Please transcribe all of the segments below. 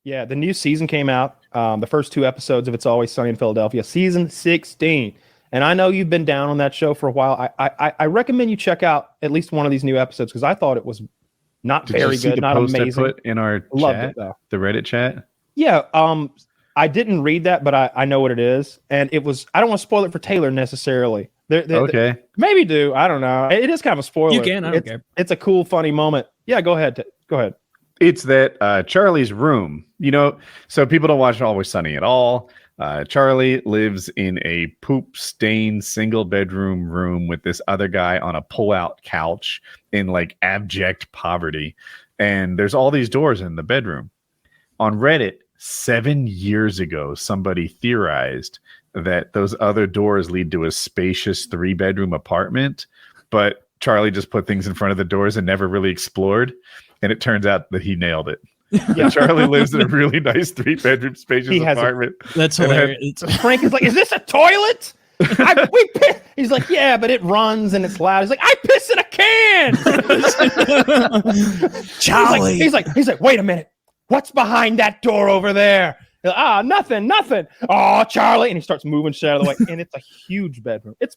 Yeah, the new season came out. The first 2 episodes of It's Always Sunny in Philadelphia, season 16. And I know you've been down on that show for a while. I recommend you check out at least one of these new episodes because I thought it was not very good, not amazing. I put in our chat, the Reddit chat. Yeah, I didn't read that, but I know what it is, and it was. I don't want to spoil it for Taylor necessarily. Okay, maybe do. I don't know. It is kind of a spoiler. You can. I don't care. It's a cool, funny moment. Yeah, go ahead. Go ahead. It's that Charlie's room. So people don't watch Always Sunny at all. Charlie lives in a poop-stained single-bedroom room with this other guy on a pull-out couch in like abject poverty. And there's all these doors in the bedroom. On Reddit, 7 years ago, somebody theorized that those other doors lead to a spacious 3-bedroom apartment, but Charlie just put things in front of the doors and never really explored. And it turns out that he nailed it. Yeah, Charlie lives in a really nice 3-bedroom spacious apartment. That's hilarious. Frank is like, "Is this a toilet?" He's like, "Yeah, but it runs and it's loud." He's like, "I piss in a can." Charlie. He's like, "Wait a minute. What's behind that door over there?" Nothing. Oh, Charlie. And he starts moving shit out of the way. And it's a huge bedroom. It's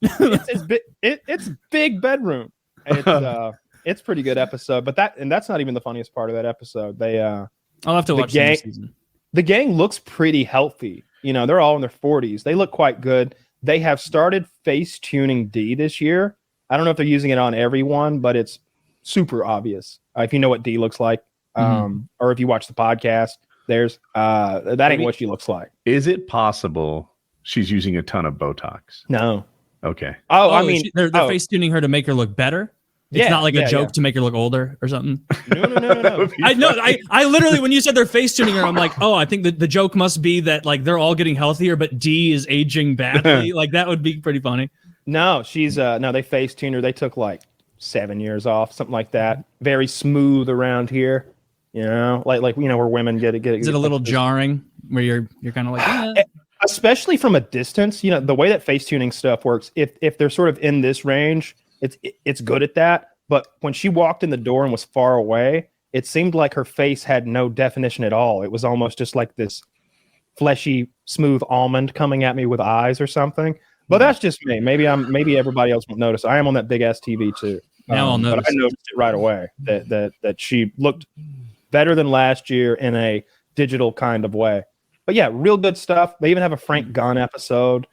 big bedroom. And it's pretty good episode. But that's not even the funniest part of that episode. I'll have to watch the season. The gang looks pretty healthy. They're all in their 40s. They look quite good. They have started face tuning D this year. I don't know if they're using it on everyone, but it's super obvious. If you know what D looks like, or if you watch the podcast, that ain't what she looks like. Is it possible she's using a ton of Botox? No. Okay. I mean, they're face tuning her to make her look better. It's not like a joke to make her look older or something. No. I know. I literally, when you said they're face tuning her, I'm like, oh, I think the joke must be that like they're all getting healthier, but D is aging badly. Like that would be pretty funny. No, she's they face tuned her. They took like 7 years off, something like that. Very smooth around here. Like where women get. Is it a little jarring where you're kind of like, especially from a distance? The way that face tuning stuff works. If they're sort of in this range, it's good at that. But when she walked in the door and was far away, it seemed like her face had no definition at all. It was almost just like this fleshy, smooth almond coming at me with eyes or something. But that's just me. Maybe everybody else won't notice. I am on that big ass TV too. Now I'll notice. But I noticed it right away that she looked better than last year in a digital kind of way. But yeah, real good stuff. They even have a Frank Gunn episode.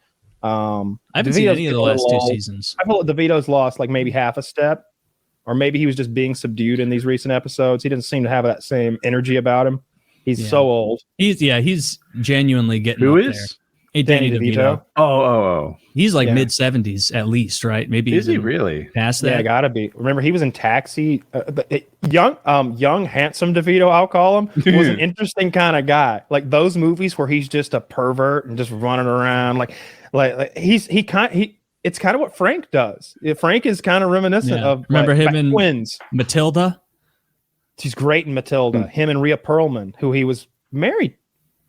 I haven't seen any of the last 2 seasons. I feel like DeVito's lost like maybe half a step, or maybe he was just being subdued in these recent episodes. He doesn't seem to have that same energy about him. He's so old. He's genuinely getting Who up is? There. Hey, Danny DeVito. Oh. He's like mid 70s at least, right? Maybe is he really past that? Yeah, gotta be. Remember, he was in Taxi. Young, handsome DeVito, I'll call him, was an interesting kind of guy. Like those movies where he's just a pervert and just running around, like it's kind of what Frank does. Frank is kind of reminiscent of. Remember him in Twins? Matilda. He's great in Matilda. Him and Rhea Perlman, who he was married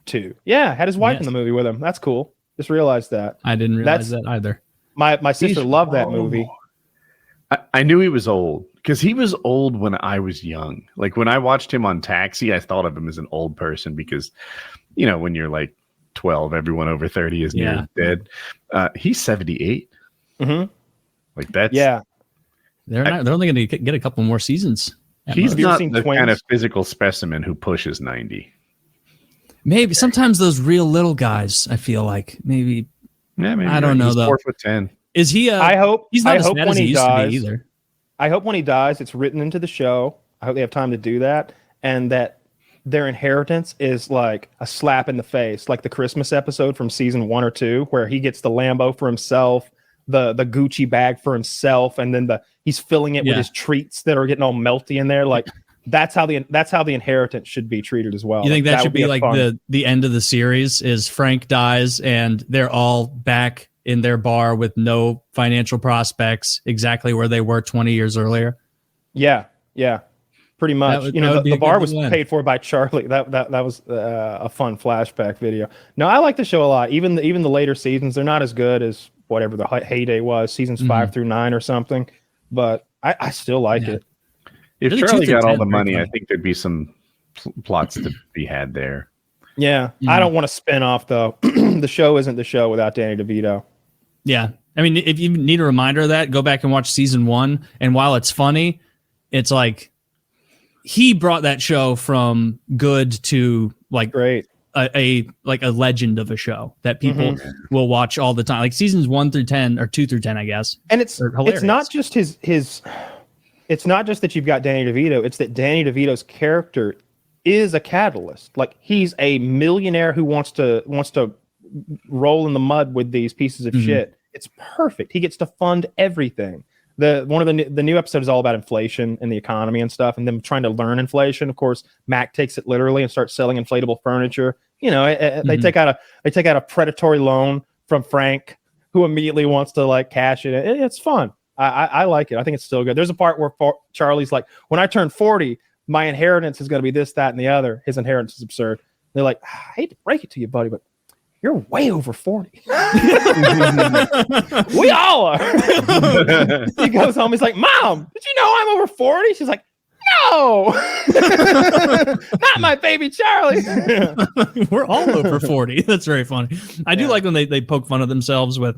to. Yeah, had his wife in the movie with him. That's cool. Just realized that. I didn't realize that either. My sister loved that movie. I knew he was old because he was old when I was young. Like when I watched him on Taxi, I thought of him as an old person because, when you're like 12, everyone over 30 is near dead. He's 78. Mm-hmm. Like that's They're only going to get a couple more seasons. He's not the kind of physical specimen who pushes 90. Maybe sometimes those real little guys, I feel like maybe. Yeah, maybe I don't know though. 4'10". Is he? I hope he's not I as hope fat when as he used dies, to be either. I hope when he dies, it's written into the show. I hope they have time to do that, and that their inheritance is like a slap in the face, like the Christmas episode from season 1 or 2, where he gets the Lambo for himself, the Gucci bag for himself, and then he's filling it with his treats that are getting all melty in there, like. That's how the inheritance should be treated as well. You think that should be like the end of the series is Frank dies and they're all back in their bar with no financial prospects, exactly where they were 20 years earlier? Yeah, pretty much. The bar was paid for by Charlie. That was a fun flashback video. No, I like the show a lot. Even the later seasons, they're not as good as whatever the heyday was, seasons 5 through 9 or something. But I still like it. If Charlie got all the money, I think there'd be some plots to be had there. Yeah, I don't want to spin off though. The show isn't the show without Danny DeVito. Yeah. I mean, if you need a reminder of that, go back and watch season 1. And while it's funny, it's like he brought that show from good to like Great. a legend of a show that people will watch all the time. Like seasons 1 through 10 or 2 through 10, I guess. And it's not just his it's not just that you've got Danny DeVito, it's that Danny DeVito's character is a catalyst. Like he's a millionaire who wants to roll in the mud with these pieces of shit. It's perfect. He gets to fund everything. One of the new episode is all about inflation and the economy and stuff, and them trying to learn inflation. Of course, Mac takes it literally and starts selling inflatable furniture. You know, they take out a predatory loan from Frank, who immediately wants to like cash it. It's fun. I like it. I think it's still good. There's a part where Charlie's like, when I turn 40, my inheritance is going to be this, that, and the other. His inheritance is absurd. They're like, I hate to break it to you, buddy, but you're way over 40. We all are. He goes home. He's like, Mom, did you know I'm over 40? She's like, no, not my baby Charlie. We're all over 40. That's very funny. I do like when they poke fun of themselves with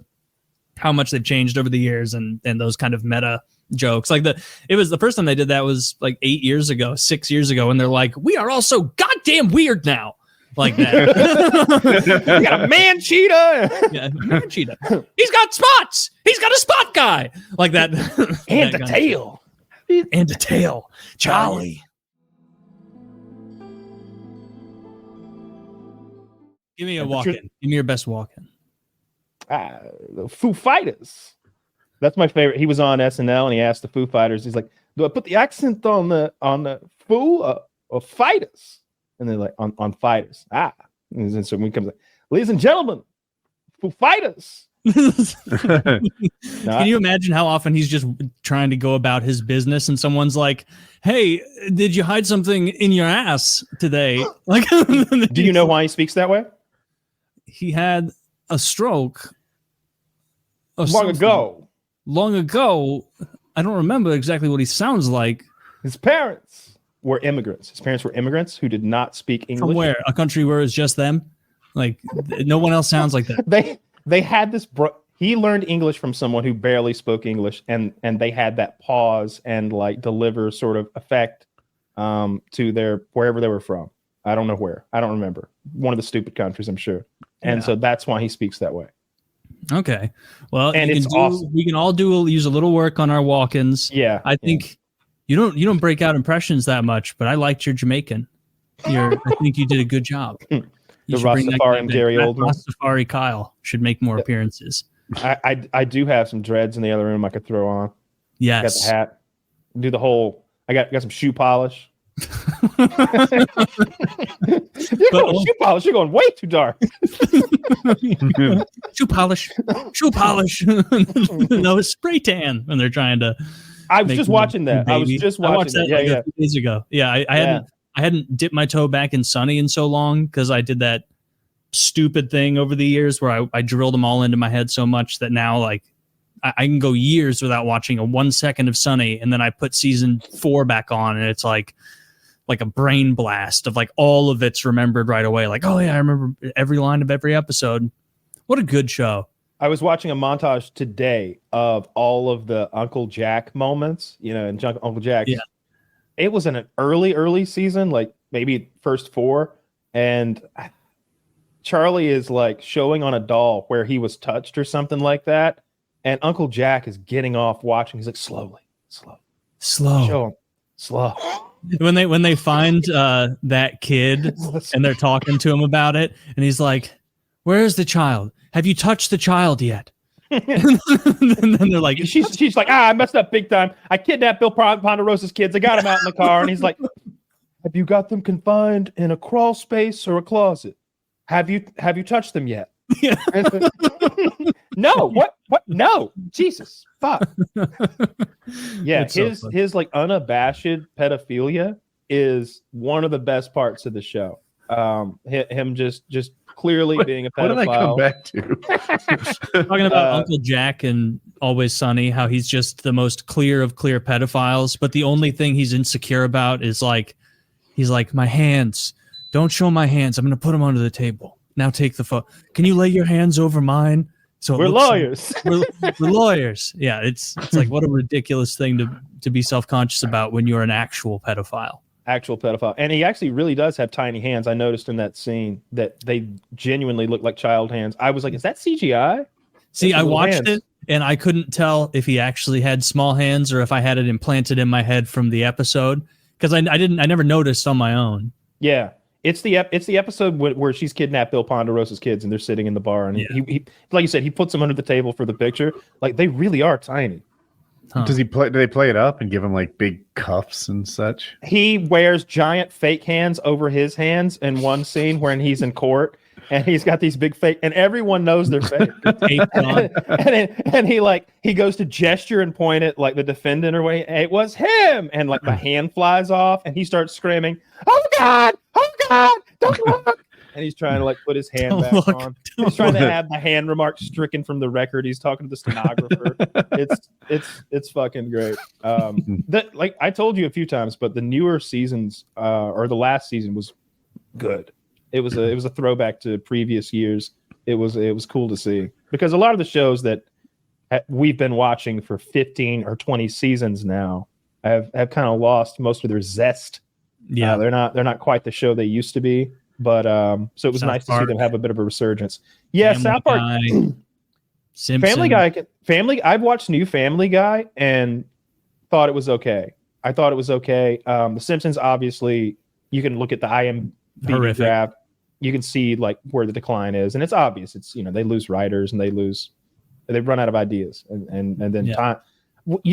how much they've changed over the years and those kind of meta jokes. Like it was the first time they did that was like 6 years ago. And they're like, we are all so goddamn weird now. Like that. You got a man cheetah. Yeah, man cheetah. He's got spots. He's got a spot guy. Like that. And a tail. And a tail. Charlie. Give me a walk-in. Give me your best walk-in. The Foo Fighters. That's my favorite. He was on SNL and he asked the Foo Fighters, he's like, do I put the accent on the Foo or Fighters? And they're like, on Fighters. And so when he comes like, ladies and gentlemen, Foo Fighters. Can you imagine how often he's just trying to go about his business and someone's like, hey, did you hide something in your ass today? Like, do you know why he speaks that way? He had a stroke. Long ago. I don't remember exactly what he sounds like. His parents were immigrants. His parents were immigrants who did not speak English. From where? A country where it's just them? Like, no one else sounds like that. They had this. He learned English from someone who barely spoke English, and they had that pause and like deliver sort of effect to their wherever they were from. I don't know where. I don't remember. One of the stupid countries, I'm sure. And so that's why he speaks that way. Okay. Well, and it's awesome. We can all use a little work on our walk-ins. Yeah. I think you don't break out impressions that much, but I liked your Jamaican. I think you did a good job. The Rastafari and Gary Oldman. Rastafari Kyle should make more appearances. I do have some dreads in the other room I could throw on. Yes. Got the hat. Do the whole. I got some shoe polish. You're going shoe polish. You're going way too dark. Shoe polish. No, it's spray tan when they're trying to. I was just watching that. I watched that like a few days ago. Yeah, I hadn't dipped my toe back in Sunny in so long because I did that stupid thing over the years where I drilled them all into my head so much that now like I can go years without watching a 1 second of Sunny, and then I put season 4 back on, and it's like a brain blast of like all of it's remembered right away. Like, oh yeah, I remember every line of every episode. What a good show. I was watching a montage today of all of the Uncle Jack moments, and Uncle Jack. Yeah. It was in an early season, like maybe first 4. And Charlie is like showing on a doll where he was touched or something like that. And Uncle Jack is getting off watching. He's like, slow. Show him. Slow. When they find that kid and they're talking to him about it, and he's like, "Where's the child? Have you touched the child yet?" And then they're like, she's like, I messed up big time. I kidnapped Bill Ponderosa's kids. I got him out in the car, and he's like, "Have you got them confined in a crawl space or a closet? Have you touched them yet?" Yeah. No. What? No. Jesus. Fuck. Yeah. His like unabashed pedophilia is one of the best parts of the show. Him just clearly being a pedophile. What did I come back to? Talking about Uncle Jack and Always Sunny, how he's just the most clear of clear pedophiles, but the only thing he's insecure about is like, he's like, my hands Don't show my hands. I'm going to put them under the table. Now take the phone. Can you lay your hands over mine? So We're lawyers. We're lawyers. Yeah, it's like what a ridiculous thing to be self-conscious about when you're an actual pedophile. Actual pedophile. And he actually really does have tiny hands. I noticed in that scene that they genuinely look like child hands. I was like, is that CGI? See, I watched it and I couldn't tell if he actually had small hands or if I had it implanted in my head from the episode because I never noticed on my own. Yeah. It's the episode where she's kidnapped Bill Ponderosa's kids and they're sitting in the bar and he like you said, he puts them under the table for the picture. Like they really are tiny. Huh. Do they play it up and give him like big cuffs and such? He wears giant fake hands over his hands in one scene when he's in court, and he's got these big fake, and everyone knows they're fake. and he goes to gesture and point at like the defendant or what. It was him, and like the hand flies off, and he starts screaming, "Oh God! Oh God! Don't look!" And he's trying to like put his hand back on. He's trying to have the hand remarks stricken from the record. He's talking to the stenographer. It's fucking great. That like I told you a few times, but the newer seasons or the last season was good. It was a throwback to previous years. It was cool to see because a lot of the shows that we've been watching for 15 or 20 seasons now have kind of lost most of their zest. Yeah, they're not quite the show they used to be. But so it was nice to see them have a bit of a resurgence. Yeah, South Park, Family Guy. I've watched new Family Guy and thought it was okay. I thought it was okay. The Simpsons, obviously, you can look at the IMDb graph. You can see like where the decline is, and it's obvious. It's they lose writers and they run out of ideas, and then time.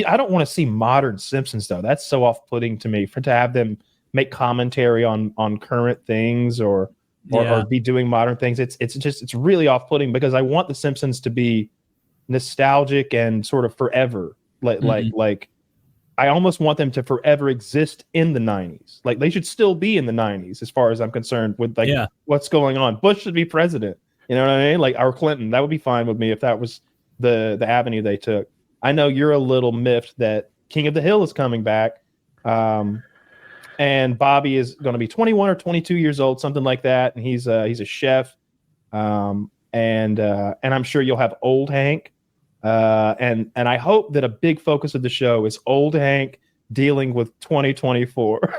I don't want to see modern Simpsons though. That's so off-putting to me to have them make commentary on current things or be doing modern things. It's really off-putting because I want the Simpsons to be nostalgic and sort of forever. Like I almost want them to forever exist in the 90s. Like they should still be in the 90s as far as I'm concerned with what's going on. Bush should be president. You know what I mean? Like or Clinton. That would be fine with me if that was the avenue they took. I know you're a little miffed that King of the Hill is coming back. And Bobby is going to be 21 or 22 years old, something like that, and he's a chef. And I'm sure you'll have old Hank. And I hope that a big focus of the show is old Hank dealing with 2024.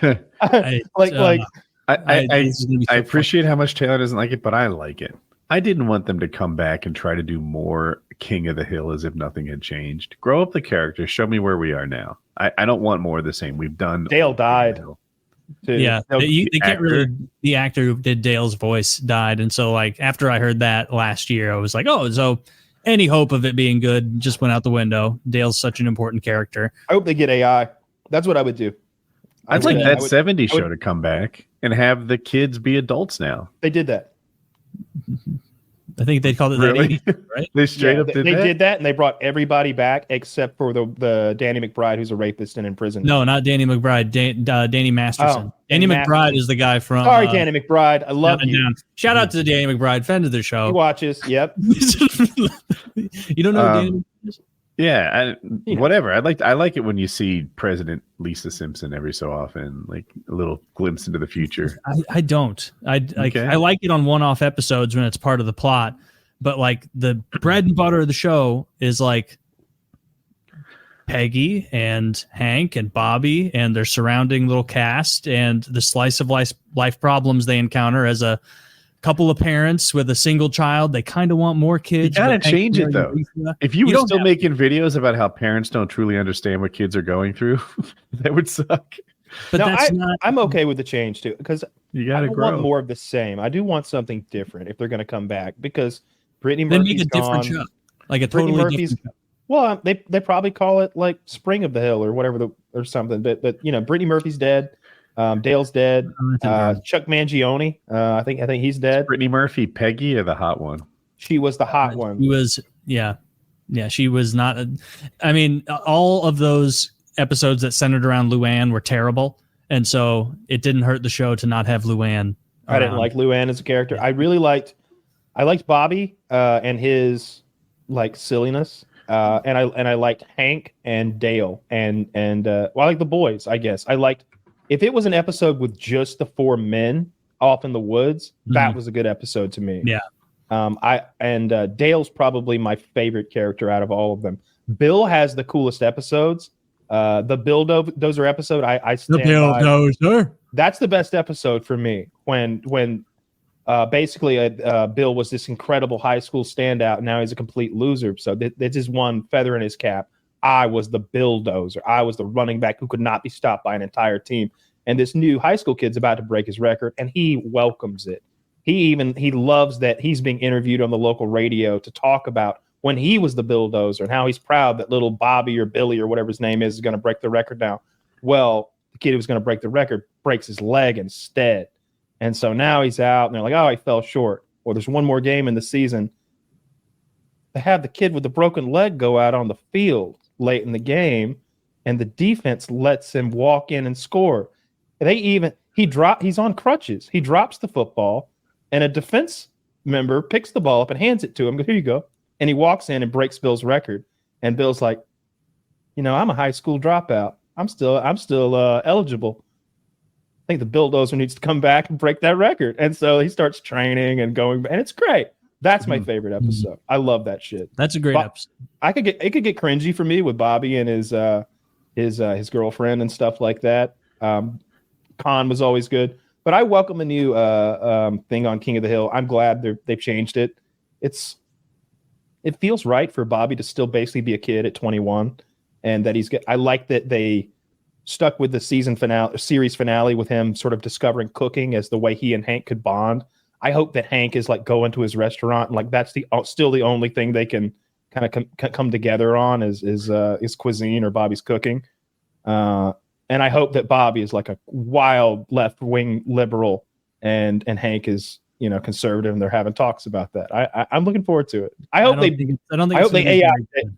I appreciate how much Taylor doesn't like it, but I like it. I didn't want them to come back and try to do more King of the Hill as if nothing had changed. Grow up the character. Show me where we are now. I don't want more of the same. We've done. Dale died. Yeah, they can't really. The actor who did Dale's voice died, and so like after I heard that last year, I was like, oh, so any hope of it being good just went out the window. Dale's such an important character. I hope they get AI. That's what I would do. I'd like that 70s show to come back and have the kids be adults now. They did that. I think they called it really? that 80s, right? They straight up did that? They did that, and they brought everybody back except for the Danny McBride, who's a rapist and in prison. No, not Danny McBride. Danny Masterson. Danny McBride is the guy from. Sorry, Danny McBride. I love you. Down. Shout out to Danny McBride, friend of the show. He watches. Yep. You don't know who Danny McBride is? Yeah, whatever. I like it when you see President Lisa Simpson every so often, like a little glimpse into the future. I don't. I like it on one-off episodes when it's part of the plot, but like the bread and butter of the show is like Peggy and Hank and Bobby and their surrounding little cast and the slice of life problems they encounter as a couple of parents with a single child. They kind of want more kids. You gotta change it though. If you were still making videos about how parents don't truly understand what kids are going through, that would suck. But no, that's not. I'm okay with the change too because you gotta want more of the same. I do want something different if they're going to come back because Brittany Murphy's gone. Different show, like a totally different show. Well, they probably call it like Spring of the Hill or whatever or something. But Brittany Murphy's dead. Dale's dead. Chuck Mangione, I think he's dead. Brittany Murphy, Peggy, or the hot one? She was the hot one. She was, yeah. She was not. I mean, all of those episodes that centered around Luann were terrible, and so it didn't hurt the show to not have Luann. I didn't like Luann as a character. I liked Bobby and his like silliness. And I liked Hank and Dale and I like the boys. I guess I liked if it was an episode with just the 4 men off in the woods, that was a good episode to me. Yeah. Dale's probably my favorite character out of all of them. Bill has the coolest episodes. The Bill Dozer episode, I stand by. Dozer. That's the best episode for me. When basically Bill was this incredible high school standout, and now he's a complete loser. So that's just one feather in his cap. I was the Bill Dozer. I was the running back who could not be stopped by an entire team. And this new high school kid's about to break his record, and he welcomes it. He loves that he's being interviewed on the local radio to talk about when he was the Bill Dozer and how he's proud that little Bobby or Billy or whatever his name is going to break the record now. Well, the kid who was going to break the record breaks his leg instead. And so now he's out, and they're like, oh, he fell short. Well, there's one more game in the season. They have the kid with the broken leg go out on the field late in the game, and the defense lets him walk in and score. He's on crutches. He drops the football, and a defense member picks the ball up and hands it to him. Goes, here you go. And he walks in and breaks Bill's record. And Bill's like, I'm a high school dropout. I'm still eligible. I think the Bill Dozer needs to come back and break that record. And so he starts training and going, and it's great. That's my favorite episode. I love that shit. That's a great episode. It could get cringy for me with Bobby and his girlfriend and stuff like that. Khan was always good, but I welcome a new thing on King of the Hill. I'm glad they've changed it. It feels right for Bobby to still basically be a kid at 21, and that I like that they stuck with the series finale with him sort of discovering cooking as the way he and Hank could bond. I hope that Hank is like going to his restaurant and like that's still the only thing they can kind of come together on is cuisine or Bobby's cooking. And I hope that Bobby is like a wild left-wing liberal and Hank is, conservative, and they're having talks about that. I'm looking forward to it. I hope they AI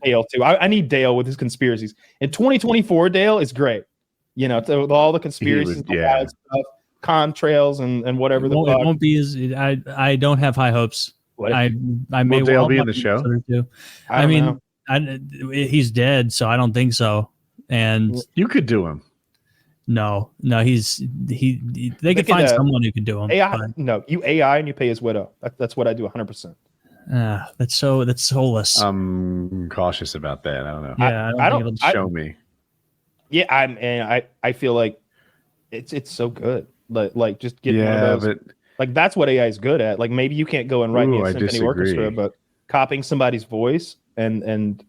Dale too. I need Dale with his conspiracies. In 2024, Dale is great. With all the conspiracies, stuff, contrails and whatever. It won't be as I don't have high hopes. I may Will Dale be in the show? I mean, he's dead, so I don't think so. And you could do him. No, they could find someone who could do him. AI, no, you AI and you pay his widow. That's what I do 100%. That's soulless. I'm cautious about that. I don't know. Yeah, I don't show me. Yeah, I feel like it's so good. Like just getting one of those. But like that's what AI is good at. Like maybe you can't go and write me a symphony orchestra, but copying somebody's voice and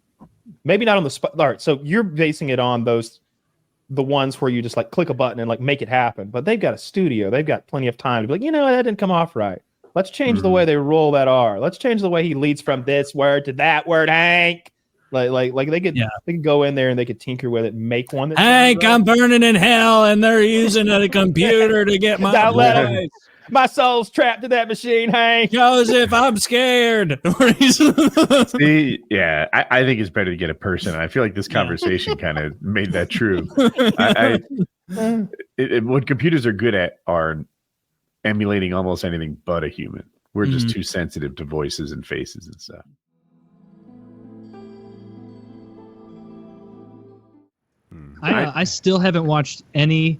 maybe not on the spot. All right, so you're basing it on the ones where you just like click a button and like make it happen. But they've got a studio. They've got plenty of time to be like, that didn't come off right. Let's change the way they roll that R. Let's change the way he leads from this word to that word, Hank. Like they could go in there and they could tinker with it and make one. Hank, I'm burning in hell, and they're using a computer to get my voice. My soul's trapped in that machine, Hank. Joseph, I'm scared. See, yeah, I think it's better to get a person. I feel like this conversation kind of made that true. What computers are good at are emulating almost anything but a human. We're just too sensitive to voices and faces and stuff. I still haven't watched any,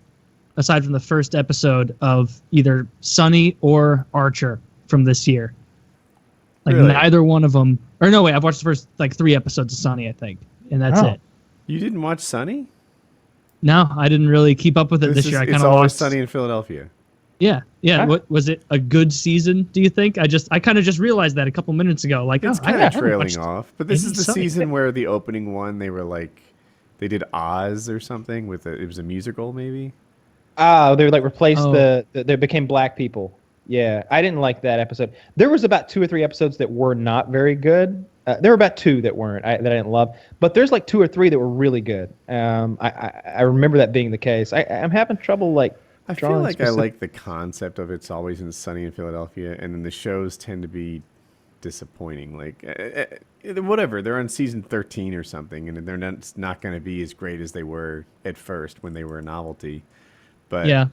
aside from the first episode of either Sunny or Archer from this year. Like really? Neither one of them. Or no, wait, I've watched the first 3 episodes of Sunny, I think, and that's it. You didn't watch Sunny? No, I didn't really keep up with it this year. I kind of lost. It's always Sunny in Philadelphia. Yeah. Huh? What was it? A good season? Do you think? I kind of just realized that a couple minutes ago. Like it's kind of trailing off. But this is the season where the opening one they were like. They did Oz or something it was a musical, maybe. Oh, they replaced they became black people. Yeah, I didn't like that episode. There was about 2 or 3 episodes that were not very good. There were about 2 that weren't that I didn't love, but there's 2 or 3 that were really good. I remember that being the case. I'm having trouble I feel like I like the concept of It's Always in Sunny in Philadelphia, and then the shows tend to be disappointing. Whatever, they're on season 13 or something, and they're not going to be as great as they were at first when they were a novelty. But yeah,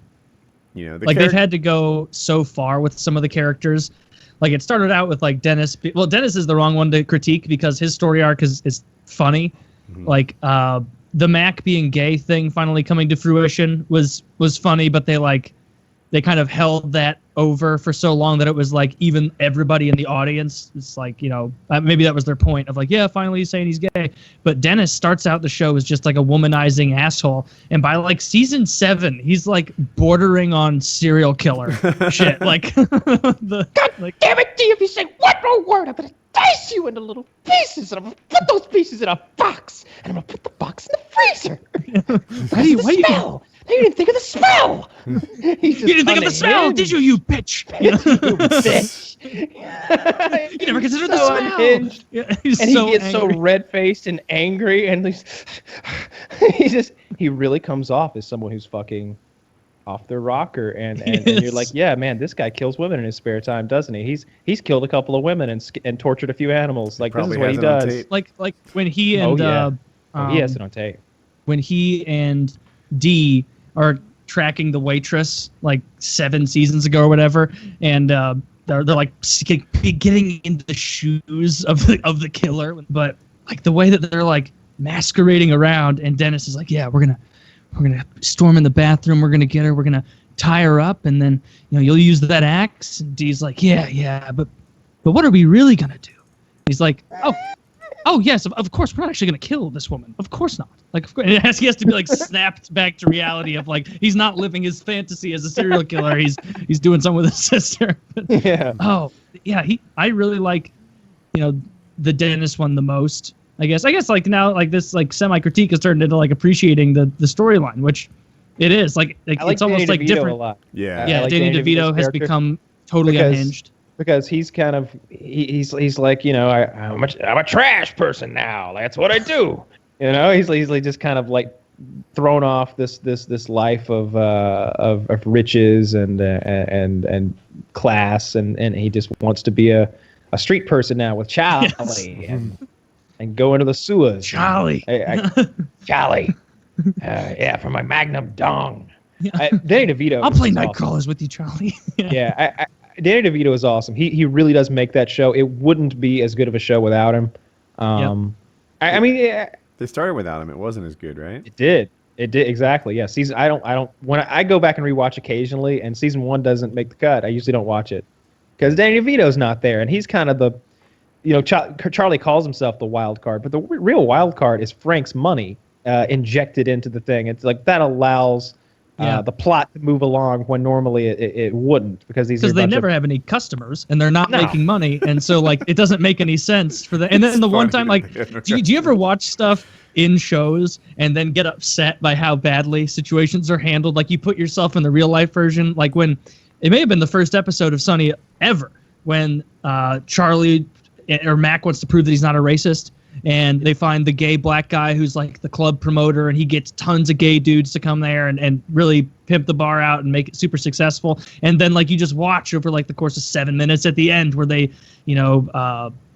they've had to go so far with some of the characters. Like it started out with Dennis. Well, Dennis is the wrong one to critique because his story arc is funny. Mm-hmm. the Mac being gay thing finally coming to fruition was funny, but they kind of held that over for so long that it was like even everybody in the audience, it's like, maybe that was their point of like, yeah, finally he's saying he's gay. But Dennis starts out the show as just like a womanizing asshole. And by like season 7, he's like bordering on serial killer shit. Like, God damn it, D, if you say one more word, I'm going to dice you into little pieces, and I'm going to put those pieces in a box, and I'm going to put the box in the freezer. Why do you smell? You didn't think of the smell. You didn't think of the smell, did you, you bitch? You bitch. You never considered the so smell. Unhinged. Yeah, he's And so he gets angry. so red-faced and angry, and he really comes off as someone who's fucking off their rocker, and you're like, yeah, man, this guy kills women in his spare time, doesn't he? He's killed a couple of women and tortured a few animals. Like, this is what he does. Like when he and he has it on tape. When he and Dee are tracking the waitress like 7 seasons ago or whatever, and they're like getting into the shoes of the killer, but like the way that they're like masquerading around, and Dennis is like, yeah, we're gonna storm in the bathroom, we're gonna get her, we're gonna tie her up, and then you'll use that axe. And Dee's like, yeah, but what are we really gonna do? He's like, oh yes, of course we're not actually gonna kill this woman. Of course not. Like, of course, he has to be like snapped back to reality of like he's not living his fantasy as a serial killer. He's doing something with his sister. Yeah. Oh yeah, I really like the Dennis one the most. I guess like now like this like semi critique has turned into like appreciating the storyline, which it is like it's almost like DeVito different. A lot. Yeah. Yeah, I like Danny Danny DeVito DeVito's has character become totally unhinged. Because he's kind of he's like, I'm a trash person now. That's what I do. He's like just kind of like thrown off this life of riches and class, and he just wants to be a street person now with Charlie. Yes. and go into the sewers. Charlie. Charlie. Yeah, for my Magnum dong. Danny DeVito. I'll play is Nightcrawlers with you, Charlie. Yeah, Danny DeVito is awesome. He really does make that show. It wouldn't be as good of a show without him. I mean, they started without him. It wasn't as good, right? It did exactly. Yeah, season. I don't. When I go back and rewatch occasionally, and season 1 doesn't make the cut, I usually don't watch it because Danny DeVito's not there, and he's kind of the, Charlie calls himself the wild card, but the real wild card is Frank's money injected into the thing. It's like that allows the plot to move along when normally it wouldn't, because they never have any customers and they're not making money, and so like it doesn't make any sense for them. And then the one time, like, do you ever watch stuff in shows and then get upset by how badly situations are handled? Like, you put yourself in the real life version, like when it may have been the first episode of Sunny ever, when Charlie or Mac wants to prove that he's not a racist, and they find the gay black guy who's like the club promoter, and he gets tons of gay dudes to come there and really pimp the bar out and make it super successful. And then like you just watch over like the course of 7 minutes at the end where they,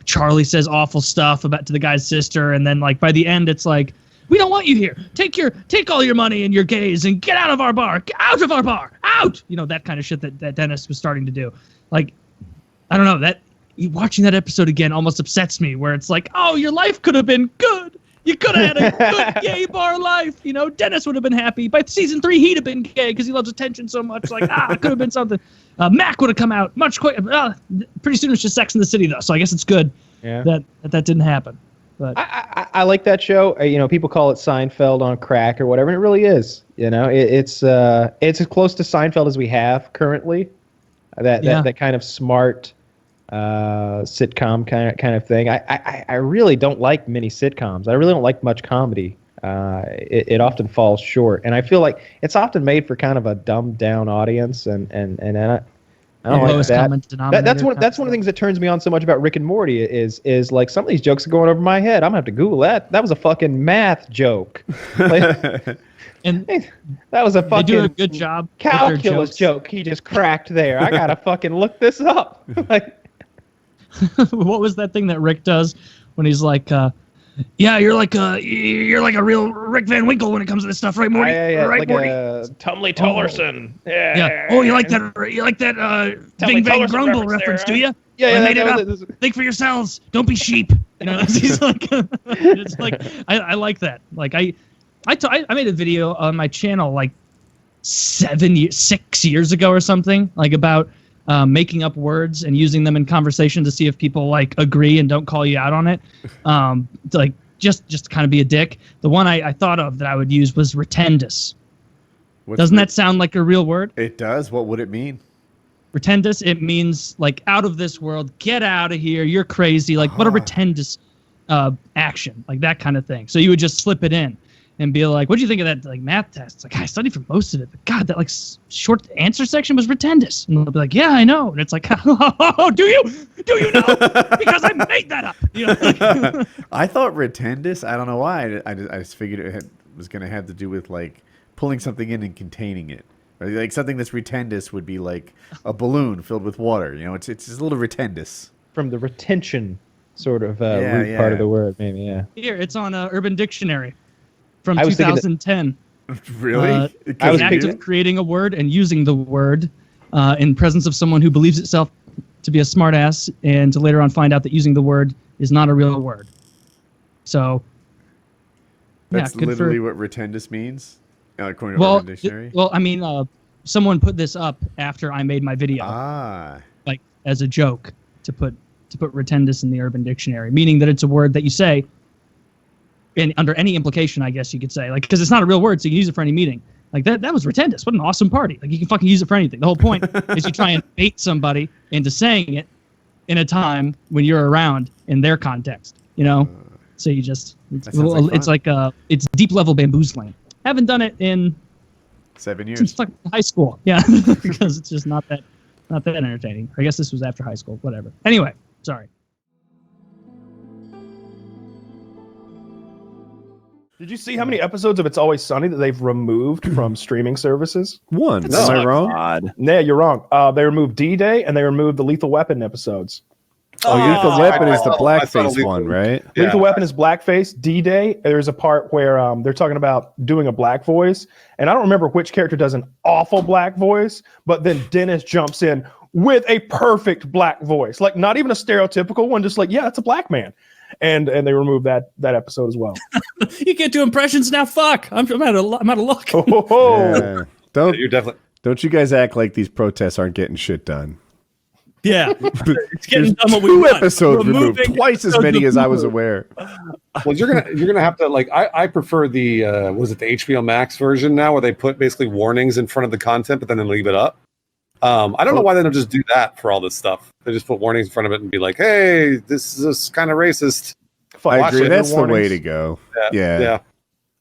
Charlie says awful stuff to the guy's sister, and then like by the end it's like, we don't want you here. Take all your money and your gays and get out of our bar. Get out of our bar. Out. That kind of shit that Dennis was starting to do. Like, I don't know, that watching that episode again almost upsets me, where it's like, oh, your life could have been good. You could have had a good gay bar life. Dennis would have been happy. By season 3, he'd have been gay because he loves attention so much. Like, it could have been something. Mac would have come out much quicker. Pretty soon it was just Sex in the City, though. So I guess it's good that didn't happen. But I like that show. People call it Seinfeld on crack or whatever, and it really is. It's as close to Seinfeld as we have currently. That kind of smart sitcom kind of thing. I really don't like many sitcoms. I really don't like much comedy. It often falls short, and I feel like it's often made for kind of a dumbed down audience, and I don't like that. That's one of the things that turns me on so much about Rick and Morty is like some of these jokes are going over my head. I'm gonna have to Google that. That was a fucking math joke. And that was a fucking they do a good job. Calculus joke he just cracked there. I gotta fucking look this up. What was that thing that Rick does when he's like, yeah, you're like a real Rick Van Winkle when it comes to this stuff, right, Morty? Right, like Morty? Tumley Tullerson. Yeah. Oh, you like that Bing Bang Grumble reference, do you? Yeah. I made it up. Think for yourselves. Don't be sheep. He's like, it's like I like that. Like I made a video on my channel like 6 years ago or something, like about making up words and using them in conversation to see if people like agree and don't call you out on it. To, like just to kind of be a dick. The one I thought of that I would use was retendus. Doesn't that sound like a real word? It does. What would it mean? Retendus, it means like out of this world, get out of here, you're crazy. Like what a retendus action, like that kind of thing. So you would just slip it in and be like, what do you think of that like math test? It's like, I studied for most of it, but God, that like short answer section was retendus. And they'll be like, yeah, I know. And it's like, oh, do you know? Because I made that up. You know, like, I thought retendus, I don't know why. I just figured it was going to have to do with like pulling something in and containing it. Like something that's retendus would be like a balloon filled with water. You know, it's just a little retendus. From the retention sort of root part of the word, maybe, yeah. Here, it's on Urban Dictionary from 2010. Really? The act of creating a word and using the word in presence of someone who believes itself to be a smartass and to later on find out that using the word is not a real word. So, that's literally what retendus means? According to Urban Dictionary? Well, I mean, someone put this up after I made my video. Like, as a joke, to put retendus in the Urban Dictionary, meaning that it's a word that you say and under any implication, I guess you could say, like, because it's not a real word, so you can use it for any meaning. Like that was retendus. What an awesome party! Like you can fucking use it for anything. The whole point is you try and bait somebody into saying it in a time when you're around in their context. You know, so you just it's deep level bamboozling. Haven't done it in 7 years since high school. Yeah, because it's just not that entertaining. I guess this was after high school. Whatever. Anyway, sorry. Did you see how many episodes of It's Always Sunny that they've removed from streaming services? One. Am I wrong? God. Yeah, you're wrong. They removed D-Day and they removed the Lethal Weapon episodes. Lethal Weapon is the blackface one, right? Yeah. Lethal Weapon is blackface. D-Day, there's a part where they're talking about doing a black voice, and I don't remember which character does an awful black voice, but then Dennis jumps in with a perfect black voice, like not even a stereotypical one, just like, yeah, it's a black man. And they removed that episode as well. You can't do impressions now. Fuck, I'm out of luck. Yeah. Don't you guys act like these protests aren't getting shit done. Yeah, it's getting done what we two want. episodes removed, twice as many as I was aware. Well, you're gonna have to like. I prefer the was it the HBO Max version now, where they put basically warnings in front of the content, but then they leave it up. I don't know why they don't just do that for all this stuff. They just put warnings in front of it and be like, "Hey, this is kind of racist." I agree. That's the way to go. Yeah.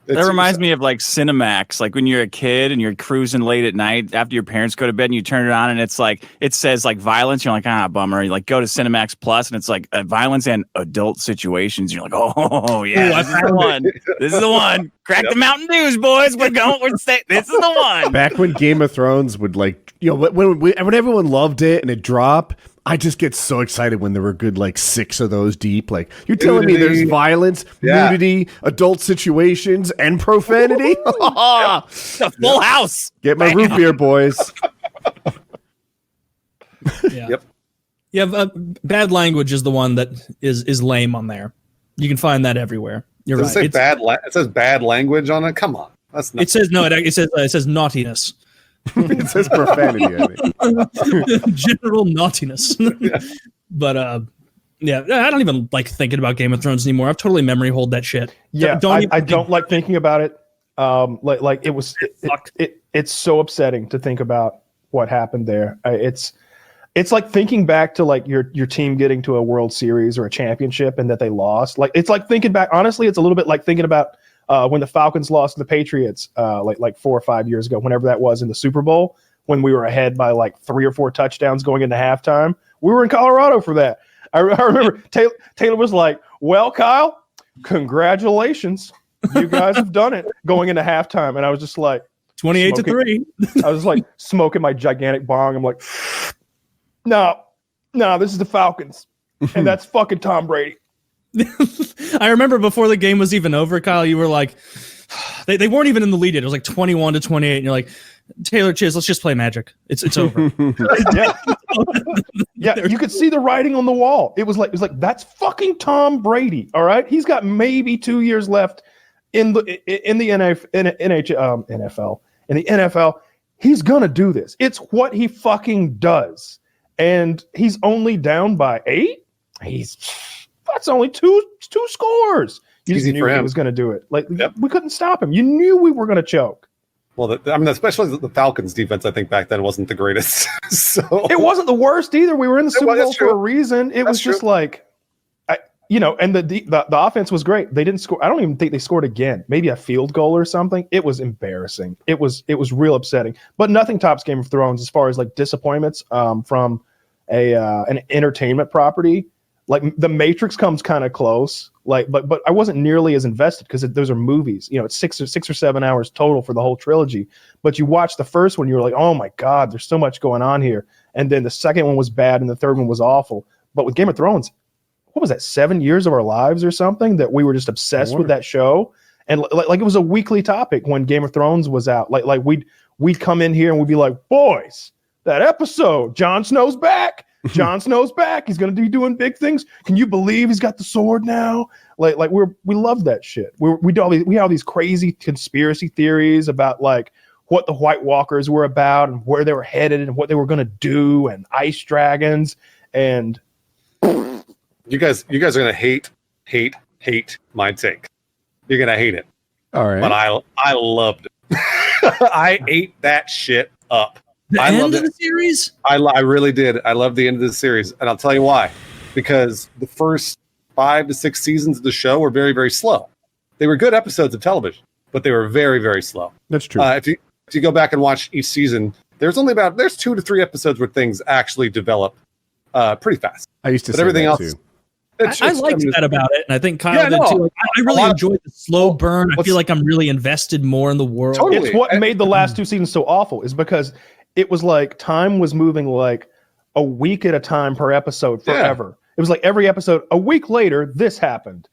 That reminds me of like Cinemax, like when you're a kid and you're cruising late at night after your parents go to bed and you turn it on and it's like, it says like violence. You're like, bummer. You like go to Cinemax Plus and it's like violence and adult situations. You're like, oh yeah, this is the one. This is the one. Crack the Mountain Dews, boys. This is the one. Back when Game of Thrones would like, when everyone loved it and it dropped, I just get so excited when there were good like 6 of those deep. Like you're telling me there's violence, nudity, adult situations, and profanity. The full house. Get my root beer, boys. Yeah. Yep. Yeah, bad language is the one that is lame on there. You can find that everywhere. You're right. It says bad language on it. Come on, that's not. It says no. It says naughtiness. It says profanity. I mean. General naughtiness. But yeah, I don't even like thinking about Game of Thrones anymore. I've totally memory hold that shit. Yeah, I don't like thinking about it. Like it was. It's so upsetting to think about what happened there. It's like thinking back to like your team getting to a World Series or a championship and that they lost. Like it's like thinking back. Honestly, it's a little bit like thinking about when the Falcons lost to the Patriots like 4 or 5 years ago, whenever that was in the Super Bowl, when we were ahead by like 3 or 4 touchdowns going into halftime. We were in Colorado for that. I remember Taylor was like, well, Kyle, congratulations. You guys have done it going into halftime. And I was just like 28-3. I was like smoking my gigantic bong. I'm like, no, this is the Falcons. And that's fucking Tom Brady. I remember before the game was even over, Kyle, you were like, they weren't even in the lead yet. It was like 21-28. And you're like, Taylor, cheers, let's just play Magic. It's over. Yeah, you could see the writing on the wall. It was like, that's fucking Tom Brady. All right. He's got maybe 2 years left in the NFL, he's gonna do this. It's what he fucking does, and he's only down by 8. That's only two scores. You just knew he was gonna do it. Like we couldn't stop him. You knew we were gonna choke. Well, especially the Falcons' defense, I think back then wasn't the greatest. So it wasn't the worst either. We were in the Super Bowl for a reason. It was just like, and the offense was great. They didn't score. I don't even think they scored again. Maybe a field goal or something. It was embarrassing. It was real upsetting. But nothing tops Game of Thrones as far as like disappointments from an entertainment property. Like The Matrix comes kind of close. Like, but I wasn't nearly as invested because those are movies. It's 6 or 7 hours total for the whole trilogy. But you watch the first one, you were like, oh my God, there's so much going on here. And then the second one was bad, and the third one was awful. But with Game of Thrones, what was that? 7 years of our lives or something that we were just obsessed with that show. And like it was a weekly topic when Game of Thrones was out. Like we'd come in here and we'd be like, boys, that episode, Jon Snow's back. Jon Snow's back. He's going to be doing big things. Can you believe he's got the sword now? Like we love that shit. We have these crazy conspiracy theories about like what the White Walkers were about and where they were headed and what they were going to do and ice dragons. And you guys are going to hate my take. You're going to hate it. All right. But I loved it. I ate that shit up. The end of the series? I really did. I loved the end of the series. And I'll tell you why. Because the first 5 to 6 seasons of the show were very, very slow. They were good episodes of television, but they were very, very slow. That's true. If you go back and watch each season, there's 2 to 3 episodes where things actually develop pretty fast. I used to but say everything that else. too. I liked that about it, and I think Kyle did too. Like, I really enjoyed the slow burn. I feel like I'm really invested more in the world. Totally. It's what made the last 2 seasons so awful is because it was like time was moving like a week at a time per episode forever. Yeah. It was like every episode, a week later, this happened.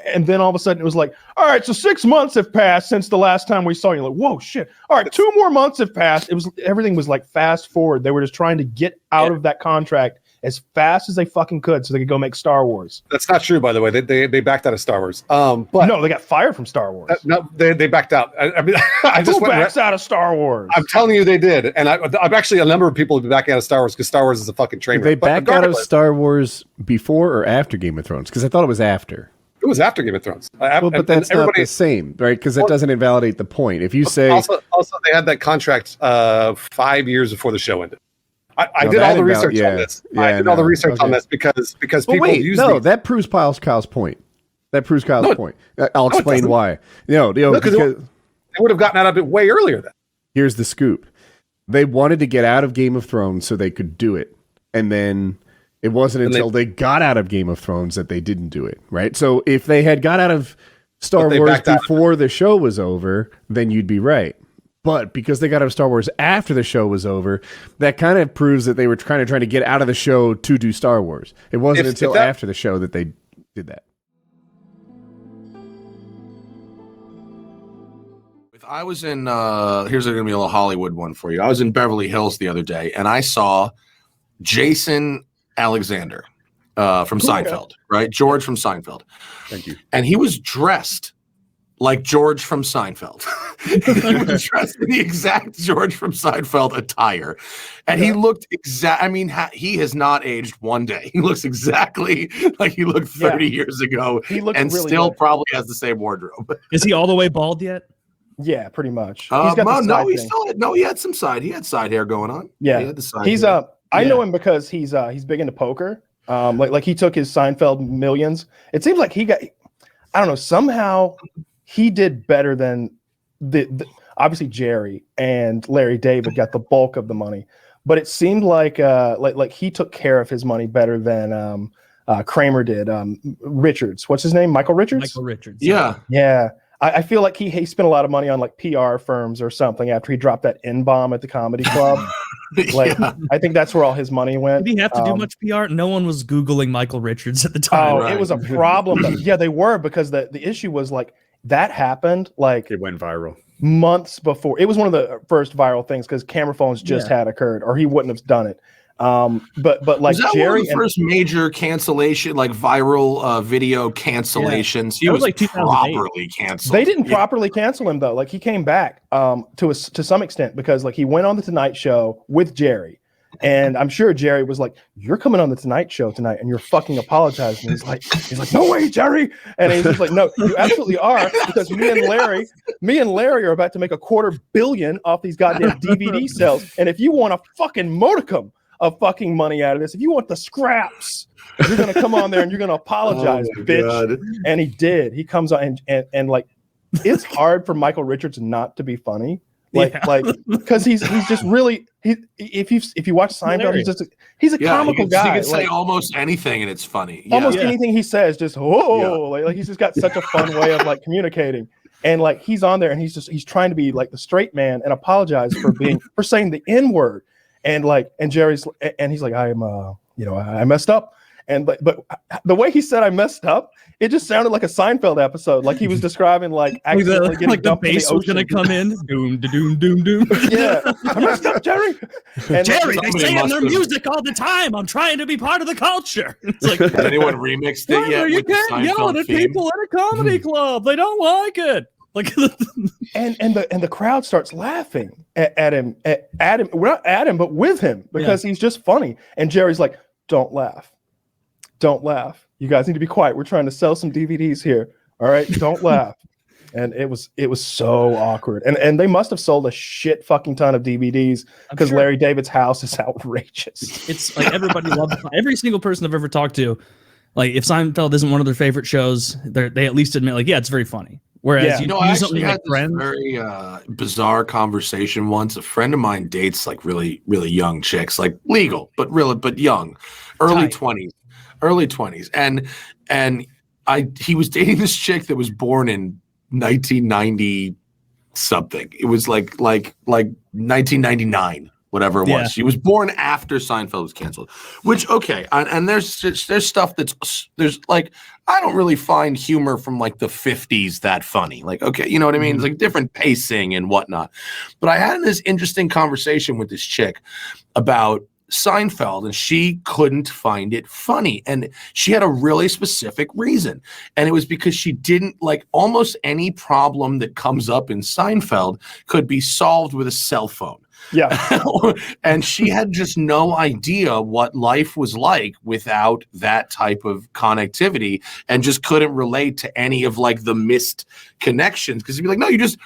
And then all of a sudden it was like, all right, so 6 months have passed since the last time we saw you. Like, whoa, shit. All right, 2 more months have passed. Everything was like fast forward. They were just trying to get out of that contract as fast as they fucking could so they could go make Star Wars. That's not true, by the way. They backed out of Star Wars. But no, they got fired from Star Wars. No, they backed out. I mean, I just Who backs out of Star Wars? I'm telling you, they did. And I'm actually a number of people have been backing out of Star Wars because Star Wars is a fucking train wreck. Did they back out of Star Wars before or after Game of Thrones? Because I thought it was after. It was after Game of Thrones. But that's not the same, right? Because it doesn't invalidate the point. If you say also they had that contract 5 years before the show ended. I did all the research on this. I did all the research on this because people use these. That proves Kyle's point. Point. I'll explain why. Because they would have gotten out of it way earlier then. Here's the scoop. They wanted to get out of Game of Thrones so they could do it. And then it wasn't until they got out of Game of Thrones that they didn't do it, right? So if they had got out of Star Wars before the show was over, then you'd be right. But because they got out of Star Wars after the show was over, that kind of proves that they were trying to get out of the show to do Star Wars. It wasn't until after the show that they did that. I was in, here's going to be a little Hollywood one for you. I was in Beverly Hills the other day, and I saw Jason Alexander from Seinfeld, right? George from Seinfeld. Thank you. And he was dressed like George from Seinfeld. He was dressed in the exact George from Seinfeld attire. And he looked he has not aged one day. He looks exactly like he looked 30 years ago. He looks and really still good. probably has the same wardrobe. Is he all the way bald yet? Yeah, pretty much. He had some side. He had side hair going on. Yeah, he had the side he's hair. I know him because he's big into poker. Like he took his Seinfeld millions. It seems like he got, I don't know, somehow he did better than the obviously Jerry and Larry David got the bulk of the money, but it seemed like he took care of his money better than Kramer did. Richards, what's his name? Michael Richards. Michael Richards. Yeah. I feel like he spent a lot of money on like PR firms or something after he dropped that N-bomb at the comedy club. I think that's where all his money went. Did he have to do much PR? No one was Googling Michael Richards at the time. Oh, It was a problem. Yeah, they were, because the issue was like that happened like it went viral months before. It was one of the first viral things because camera phones just had occurred, or he wouldn't have done it. But like was that Jerry one of the first major cancellation, like viral video cancellations? He That was was like 2008. properly canceled. they didn't properly cancel him though. Like he came back to some extent because like he went on the Tonight Show with Jerry. And I'm sure Jerry was like, "You're coming on the Tonight Show tonight, and you're fucking apologizing." He's like, "No way, Jerry!" And he's just like, "No, you absolutely are, because me and Larry are about to make $250 million off these goddamn DVD sales. And if you want a fucking modicum of fucking money out of this, if you want the scraps, you're gonna come on there and you're gonna apologize, bitch." God. And he did. He comes on and like, it's hard for Michael Richards not to be funny. Like because he's just really if you watch Seinfeld, he's a comical guy. He can say almost anything and it's funny. Almost anything he says, just like he's just got such a fun way of like communicating. And like he's on there and he's trying to be like the straight man and apologize for saying the N-word. And Jerry's and he's like, I'm I messed up. And but the way he said I messed up, it just sounded like a Seinfeld episode. Like he was describing like accidentally getting dumped in the ocean. Was gonna come in. Doom, doom, doom, doom. Yeah, I messed up, Jerry. And Jerry, they say in their music all the time, "I'm trying to be part of the culture." It's like, has anyone remixed it yet? You can't yell at people at a comedy club. They don't like it. Like, and the crowd starts laughing at him. We're not at him, but with him because he's just funny. And Jerry's like, "Don't laugh. Don't laugh. You guys need to be quiet. We're trying to sell some DVDs here. All right, don't laugh." And it was so awkward. And they must have sold a shit fucking ton of DVDs because Larry David's house is outrageous. It's like everybody loves it. Every single person I've ever talked to. Like if Seinfeld isn't one of their favorite shows, they at least admit like, yeah, it's very funny. Whereas I actually had this very bizarre conversation once. A friend of mine dates like really, really young chicks, like legal, but young, early 20s. And he was dating this chick that was born in 1990 something. It was like 1999. Whatever it was. She was born after Seinfeld was canceled, which, okay. And there's stuff there's like, I don't really find humor from like the 50s that funny. Like, okay, you know what I mean? It's like different pacing and whatnot. But I had this interesting conversation with this chick about Seinfeld, and she couldn't find it funny. And she had a really specific reason. And it was because she didn't like almost any problem that comes up in Seinfeld could be solved with a cell phone. Yeah. And she had just no idea what life was like without that type of connectivity and just couldn't relate to any of like the missed connections. Because you'd be like, no, you just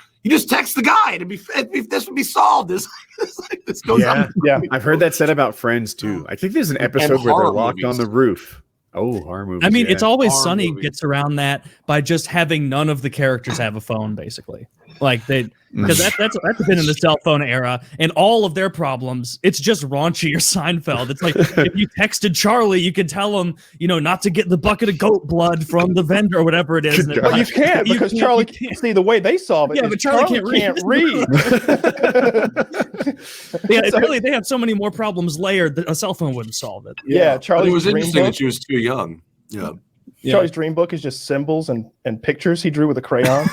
text the guy and this would be solved. This goes on. Yeah. I've heard that said about Friends too. I think there's an episode where they're locked on the roof. Oh, horror movies. I mean, It's Always Horror Sunny movies. gets around that by just having none of the characters have a phone, basically. Like because that's been in the cell phone era, and all of their problems, it's just raunchy or Seinfeld. It's like if you texted Charlie, you could tell him, not to get the bucket of goat blood from the vendor or whatever it is. But you can't because Charlie can't see the way they solve it. Yeah, but Charlie can't read. They have so many more problems layered that a cell phone wouldn't solve it. Yeah, Charlie. It was interesting that she was too young. Yeah. Charlie's dream book is just symbols and pictures he drew with a crayon.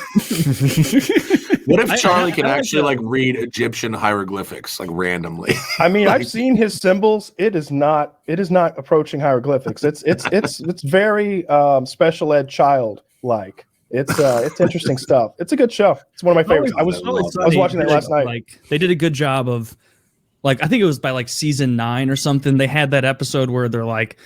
What if Charlie can actually like read Egyptian hieroglyphics like randomly? I mean, I've seen his symbols. It is not approaching hieroglyphics. It's very special ed child like. It's interesting stuff. It's a good show. It's one of my favorites. I was watching that last night. Like they did a good job of, like I think it was by like season 9 or something. They had that episode where they're like,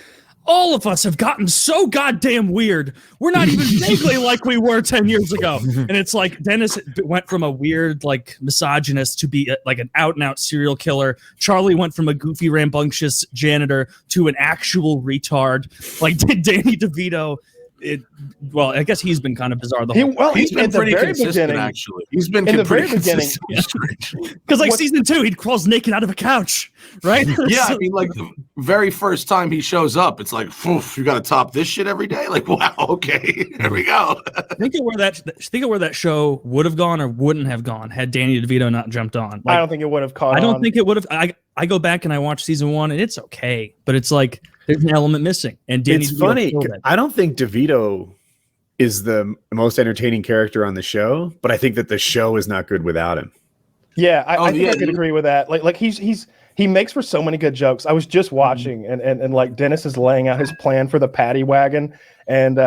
all of us have gotten so goddamn weird. We're not even vaguely like we were 10 years ago. And it's like Dennis went from a weird, like misogynist to be like an out and out serial killer. Charlie went from a goofy, rambunctious janitor to an actual retard. Like Danny DeVito. I guess he's been kind of bizarre the whole he's been pretty consistent, actually. He's been in the very beginning. Because like season 2, he crawls naked out of a couch, right? Yeah, I mean, like the very first time he shows up, it's like, you got to top this shit every day. Like, wow, okay, here we go. Think of where that show would have gone or wouldn't have gone had Danny DeVito not jumped on. Like, I don't think it would have caught. I don't think it would have. I go back and I watch season 1, and it's okay, but it's like there's an element missing. And Danny it's funny. I don't think DeVito is the most entertaining character on the show, but I think that the show is not good without him. Yeah, I think I could agree with that. Like he's he makes for so many good jokes. I was just watching, and like Dennis is laying out his plan for the paddy wagon, and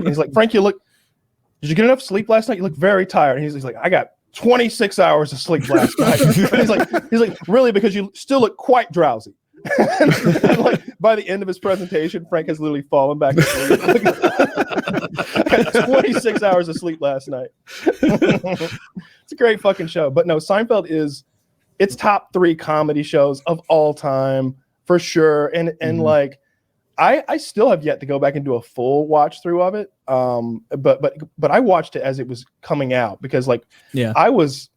he's like, Frank, did you get enough sleep last night? You look very tired. And he's like, I got 26 hours of sleep last night. he's like, really? Because you still look quite drowsy. and like by the end of his presentation, Frank has literally fallen back asleep. I had 26 hours of sleep last night. It's a great fucking show. But no, Seinfeld it's top 3 comedy shows of all time for sure. And like I still have yet to go back and do a full watch through of it. But I watched it as it was coming out because like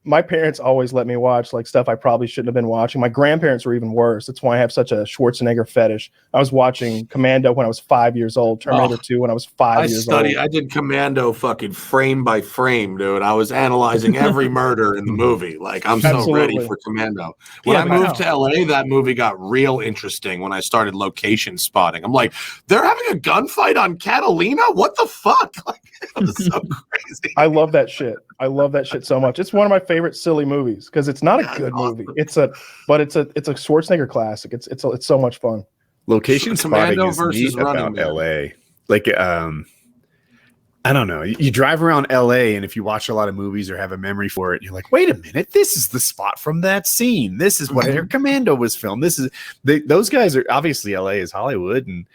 my parents always let me watch like stuff I probably shouldn't have been watching. My grandparents were even worse. That's why I have such a Schwarzenegger fetish. I was watching Commando when I was 5 years old, Terminator 2 when I was 5 years old. I did Commando fucking frame by frame, dude. I was analyzing every murder in the movie. Like I'm so ready for Commando. When I moved to LA, that movie got real interesting when I started location spotting. I'm like, they're having a gunfight on Catalina? What the fuck? Like, it was so crazy. I love that shit. I love that shit so much. It's one of my favorite silly movies because it's not a good movie. It's a Schwarzenegger classic. It's so much fun. Location spotting is neat about LA. Like I don't know. You drive around LA, and if you watch a lot of movies or have a memory for it, you're like, wait a minute, this is the spot from that scene. This is where Commando was filmed. Those guys are obviously LA is Hollywood, and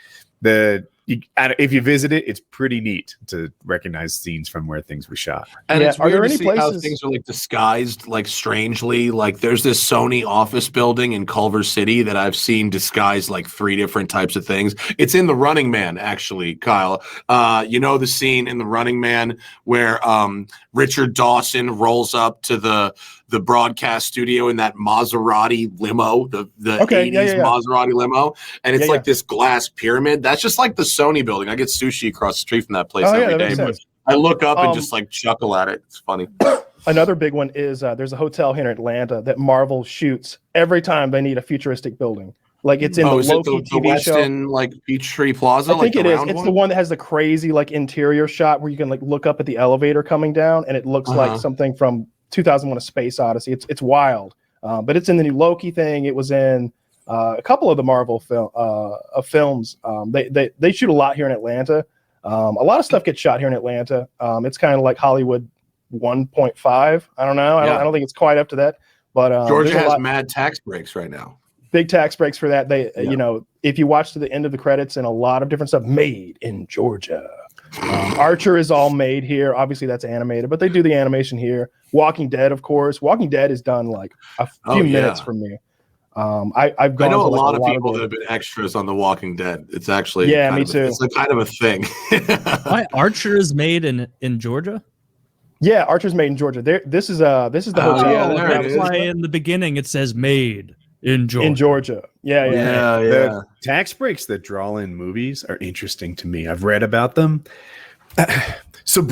if you visit it, it's pretty neat to recognize scenes from where things were shot. And it's weird to see how things are like disguised, like strangely. Like there's this Sony office building in Culver City that I've seen disguised like 3 different types of things. It's in The Running Man, actually, Kyle. You know the scene in The Running Man where Richard Dawson rolls up to the broadcast studio in that Maserati limo, the 80s Maserati limo, and it's like this glass pyramid. That's just like the Sony building. I get sushi across the street from that place every day. But I look up and just like chuckle at it. It's funny. Another big one is there's a hotel here in Atlanta that Marvel shoots every time they need a futuristic building. Like it's in the Loki TV show, like Peachtree Plaza. I think it is. It's the one that has the crazy like interior shot where you can like look up at the elevator coming down, and it looks like something from 2001: A Space Odyssey. It's wild, but it's in the new Loki thing. It was in a couple of the Marvel films. They shoot a lot here in Atlanta. A lot of stuff gets shot here in Atlanta. It's kind of like Hollywood 1.5. I don't know. I don't think it's quite up to that. But Georgia has mad tax breaks right now. Big tax breaks for that. You know, if you watch to the end of the credits, and a lot of different stuff made in Georgia. Archer is all made here. Obviously, that's animated, but they do the animation here. Walking Dead, of course. Walking Dead is done like a few minutes from me. I know a lot of people that have been extras on The Walking Dead. It's actually me too. It's kind of a thing. Why Archer is made in Georgia? Yeah, Archer's made in Georgia. This is the hotel. That's why in the beginning it says made in Georgia. In Georgia. Yeah. The tax breaks that draw in movies are interesting to me. I've read about them. So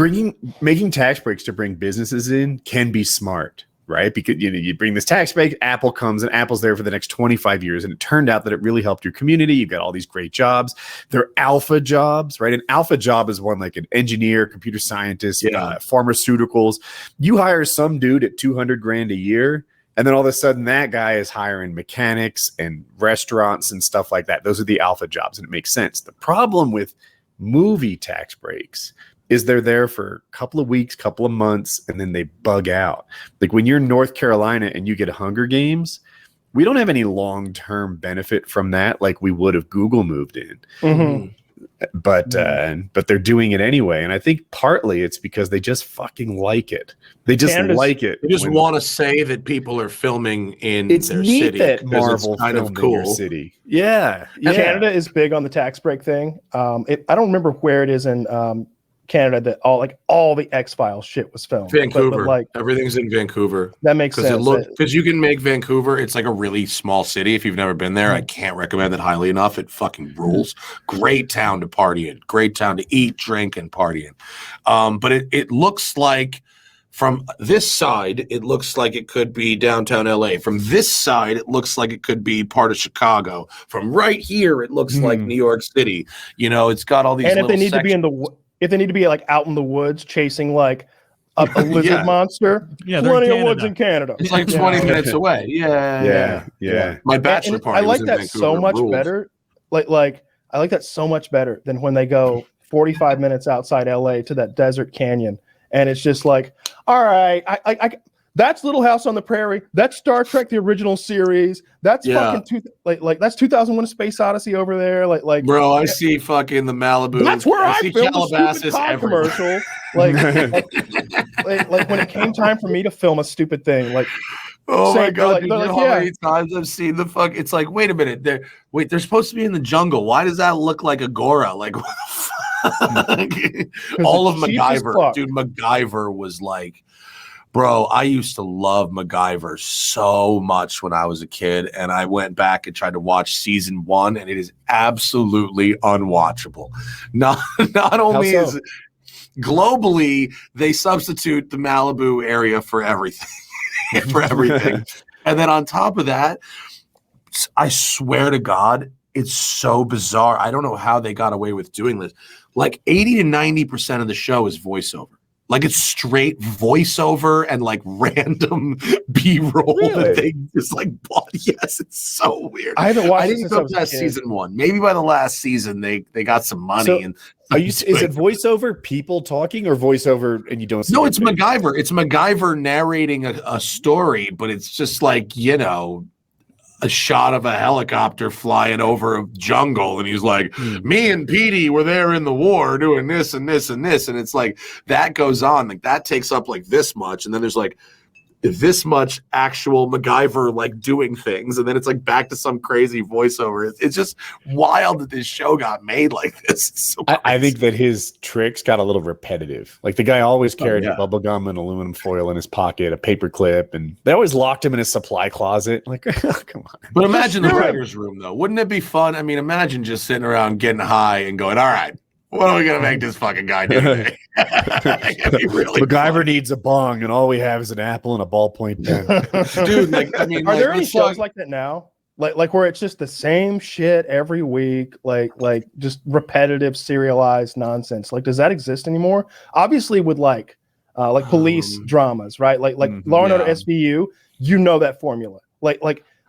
making tax breaks to bring businesses in can be smart, right? Because you bring this tax break, Apple comes, and Apple's there for the next 25 years, and it turned out that it really helped your community. You've got all these great jobs. They're alpha jobs, right? An alpha job is one like an engineer, computer scientist, pharmaceuticals. You hire some dude at $200,000 a year, and then all of a sudden that guy is hiring mechanics and restaurants and stuff like that. Those are the alpha jobs, and it makes sense. The problem with movie tax breaks is they're there for a couple of weeks, couple of months, and then they bug out. Like when you're in North Carolina and you get Hunger Games, we don't have any long-term benefit from that like we would if Google moved in. Mm-hmm. But they're doing it anyway. And I think partly it's because they just fucking like it. They just like it. They just want to say that people are filming in their city. That Marvel kind of cool. In their city. Yeah. Canada is big on the tax break thing. I don't remember where it is in Canada that all the X-Files shit was filmed. Vancouver, but everything's in Vancouver. That makes sense. Because you can make Vancouver. It's like a really small city. If you've never been there, I can't recommend it highly enough. It fucking rules. Great town to party in. Great town to eat, drink, and party in. But it looks like from this side, it looks like it could be downtown LA. From this side, it looks like it could be part of Chicago. From right here, it looks like New York City. You know, it's got all these. And if they need to be like out in the woods chasing like a lizard Yeah. monster. Yeah, they're Plenty in of woods Canada. in Canada. It's like 20 minutes away. Yeah. My bachelor And party. I was like in that Vancouver. so much Ruled. better. Like I like that so much better than when they go 45 minutes outside LA to that desert canyon, and it's just like, all right, I that's Little House on the Prairie. That's Star Trek the original series. That's fucking that's 2001: A Space Odyssey over there. Like Bro, I see fucking the Malibu. that's where I see filmed a Calabasas stupid cod everywhere. commercial. Like when it came time for me to film a stupid thing, like. Oh my god, like, dude, you know how many times I've seen the fuck. It's like, wait a minute, they're supposed to be in the jungle. Why does that look like Agora? Like what the fuck? All of MacGyver, dude. MacGyver was like, bro, I used to love MacGyver so much when I was a kid, and I went back and tried to watch season 1, and it is absolutely unwatchable. Not only is it, globally, they substitute the Malibu area for everything. And then on top of that, I swear to God, it's so bizarre. I don't know how they got away with doing this. Like 80 to 90% of the show is voiceover. Like it's straight voiceover and like random B-roll that they just like bought. Yes, it's so weird. I haven't watched. I didn't go past season 1. Maybe by the last season they got some money. So, and is it voiceover people talking or voiceover and you don't see? No, it's MacGyver. It's MacGyver narrating a story, but it's just like, you know, a shot of a helicopter flying over a jungle, and he's like, me and Petey were there in the war doing this and this and this, and it's like that goes on, like that takes up like this much, and then there's like this much actual MacGyver like doing things, and then it's like back to some crazy voiceover. It's just wild that this show got made like this. It's so I think that his tricks got a little repetitive. Like the guy always carried bubble gum and aluminum foil in his pocket, a paper clip, and they always locked him in his supply closet. Like, come on. But imagine the writer's room though. Wouldn't it be fun? I mean, imagine just sitting around getting high and going, all right, what are we gonna make this fucking guy do today? Really MacGyver fun. needs a bong, and all we have is an apple and a ballpoint pen. Dude, like, I mean, are like, there any let's shows talk- like that now? Like where it's just the same shit every week, like just repetitive serialized nonsense. Like, does that exist anymore? Obviously, with like police dramas, right? Like Law and Order SVU, you know that formula. Like,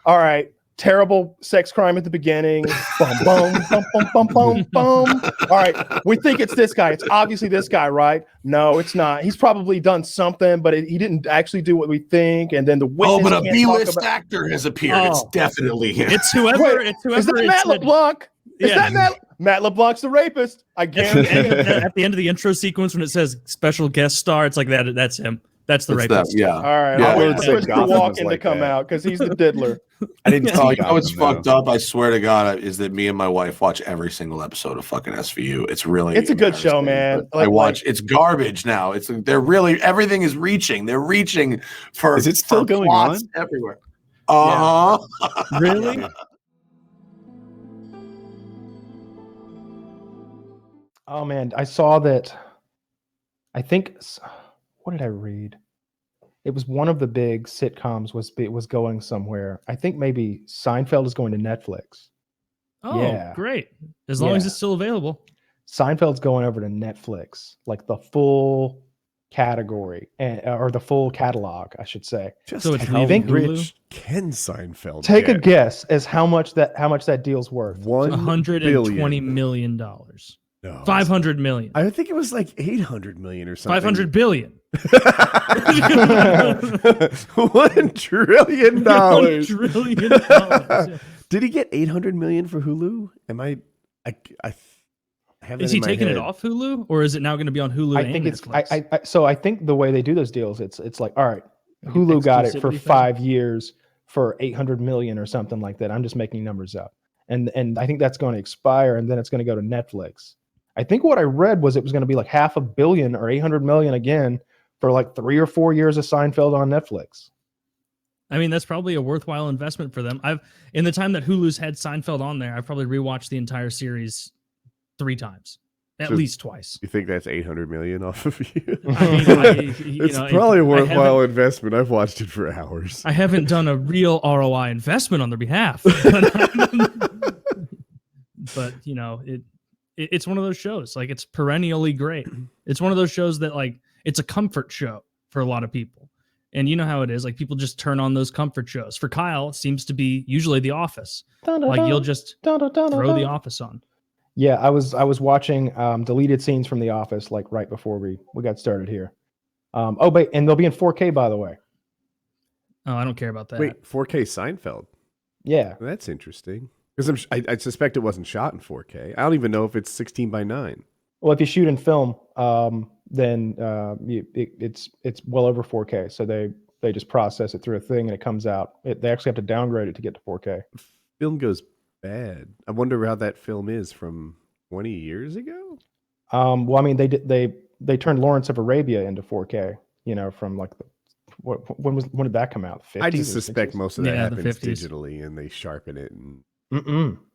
all right. Terrible sex crime at the beginning. Bum, bum, bum, bum, bum, bum, bum. All right, we think it's this guy. It's obviously this guy, right? No, it's not. He's probably done something, but he didn't actually do what we think. And then the witness. Oh, but a can't B-list talk about- actor has appeared. It's definitely him. It's whoever. Wait, It's whoever. is that it Matt said- LeBlanc? Is Yeah. that Matt LeBlanc's the rapist? I guarantee it. At the end of the intro sequence, when it says special guest star, it's like that. That's him. That's the rapist. Yeah. All right, Yeah. I'll wait It's for like Christopher Gotham was Walken to like come that. out because he's the diddler. I didn't see Oh, you know what's Gotham, fucked up? I swear to God, is that me and my wife watch every single episode of fucking SVU. It's really It's a good show, man. I watch. It's garbage now. They're really everything is reaching. They're reaching for. Is it still for going plots on? everywhere? Really? Oh man, I saw that. I think what did I read? It was one of the big sitcoms was going somewhere. I think maybe Seinfeld is going to Netflix. Oh, Yeah. great! As long as Yeah. it's still available. Seinfeld's going over to Netflix, like the full category or the full catalog, I should say. Just So it's how leaving rich can Seinfeld Take a get? guess as how much that deal's worth. $120 million. No, 500 million. I think it was like 800 million or something. 500 billion. $1 trillion. $1 trillion. Yeah. Did he get 800 million for Hulu? Am I have that Is he in my taking head. it off Hulu, or is it now going to be on Hulu? I and think it's Netflix? so I think the way they do those deals, it's like, all right, Hulu got it for exclusivity thing? 5 years for 800 million or something like that. I'm just making numbers up. And I think that's going to expire and then it's going to go to Netflix. I think what I read was it was going to be like $500 million or 800 million again for like 3 or 4 years of Seinfeld on Netflix. I mean, that's probably a worthwhile investment for them. In the time that Hulu's had Seinfeld on there, I've probably rewatched the entire series 3 times, at So- least twice. You think that's 800 million off of you? I mean, It's probably a worthwhile investment. I've watched it for hours. I haven't done a real ROI investment on their behalf, but you know, it's one of those shows. Like, it's perennially great. It's one of those shows that, like, it's a comfort show for a lot of people. And you know how it is. Like people just turn on those comfort shows. For Kyle, it seems to be usually The Office. Like you'll just throw The Office on. Yeah, I was watching deleted scenes from The Office like right before we got started here. But and they'll be in 4K, by the way. Oh, I don't care about that. Wait, 4K Seinfeld? Yeah. That's interesting. Because I suspect it wasn't shot in 4K. I don't even know if it's 16:9. Well, if you shoot in film, then it's well over 4K. So they just process it through a thing and it comes out. They actually have to downgrade it to get to 4K. Film goes bad. I wonder how that film is from 20 years ago. Well, I mean, they turned Lawrence of Arabia into 4K. You know, from like when did that come out? 50s I just suspect most of that happens 50s. digitally and they sharpen it. And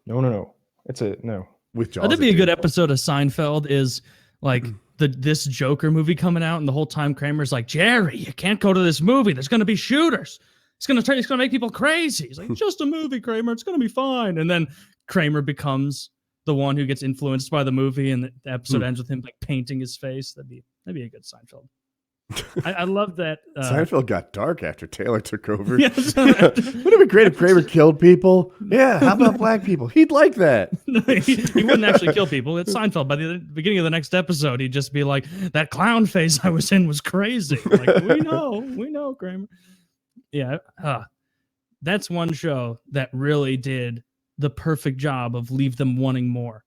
No. It's a no. with Jaws, That'd be a good episode of Seinfeld. Is like this Joker movie coming out, and the whole time Kramer's like, Jerry, you can't go to this movie. There's going to be shooters. It's going to make people crazy. He's like, just a movie, Kramer. It's going to be fine. And then Kramer becomes the one who gets influenced by the movie, and the episode ends with him like painting his face. That'd be a good Seinfeld. I love that. Seinfeld got dark after Taylor took over. Yeah, Wouldn't it be great if Kramer killed people? Yeah, how about black people? He'd like that. he wouldn't actually kill people. It's Seinfeld. By the beginning of the next episode, he'd just be like, that clown phase I was in was crazy. Like, we know, Kramer. Yeah. That's one show that really did the perfect job of leave them wanting more.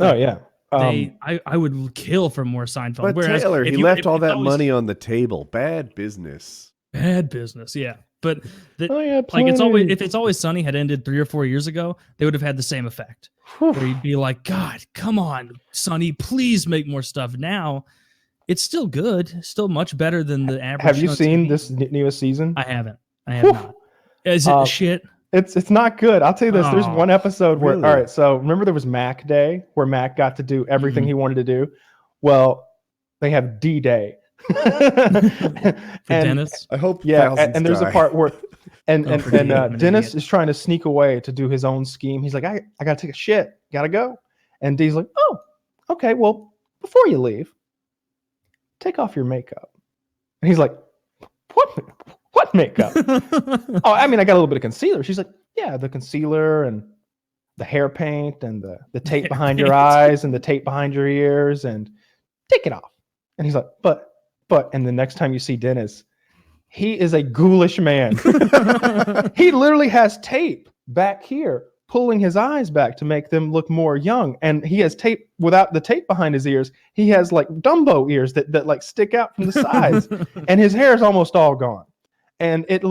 Oh, yeah. I would kill for more Seinfeld. But Whereas Taylor, if he you- left if all it's that always money on the table. Bad business. Bad business, yeah. But yeah, like it's always if It's Always Sunny had ended 3 or 4 years ago, they would have had the same effect. Where you'd be like, God, come on, Sunny, please make more stuff. Now, it's still good, still much better than the average. Have you show on seen TV. this newest season? I haven't. I have not. Is it shit? It's not good. I'll tell you this. There's Oh, one episode where, really? all right, so remember there was Mac Day where Mac got to do everything he wanted to do? Well, they have D-Day. For Dennis? I hope Yeah, thousands and there's a die. part where, and for me, I'm an Dennis idiot. is trying to sneak away to do his own scheme. He's like, I got to take a shit. Got to go. And Dee's like, oh, okay, well, before you leave, take off your makeup. And he's like, what makeup? Oh, I mean, I got a little bit of concealer. She's like, yeah, the concealer and the hair paint and the tape behind your eyes and the tape behind your ears and take it off. And he's like, but, and the next time you see Dennis, he is a ghoulish man. He literally has tape back here pulling his eyes back to make them look more young. And he has tape without the tape behind his ears. He has like Dumbo ears that like stick out from the sides and his hair is almost all gone. And it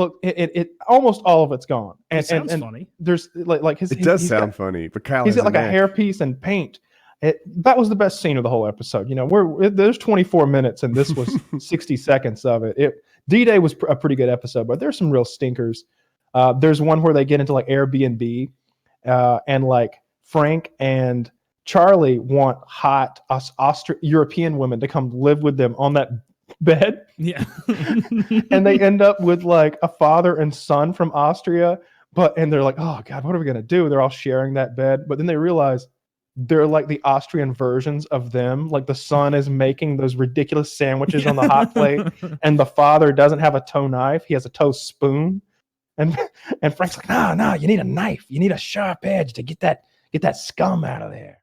almost all of it's gone. And It sounds and funny. there's like his It does he's sound got, funny, but Kyle he's has got like a neck. hairpiece and paint. That was the best scene of the whole episode. You know, there's 24 minutes and this was 60 seconds of it. D-Day was a pretty good episode, but there's some real stinkers. There's one where they get into like Airbnb and like Frank and Charlie want hot European women to come live with them on that bed. Yeah. And they end up with like a father and son from Austria, and they're like, oh God, what are we going to do? They're all sharing that bed. But then they realize they're like the Austrian versions of them. Like the son is making those ridiculous sandwiches on the hot plate and the father doesn't have a toe knife. He has a toe spoon. And Frank's like, no, you need a knife. You need a sharp edge to get that scum out of there.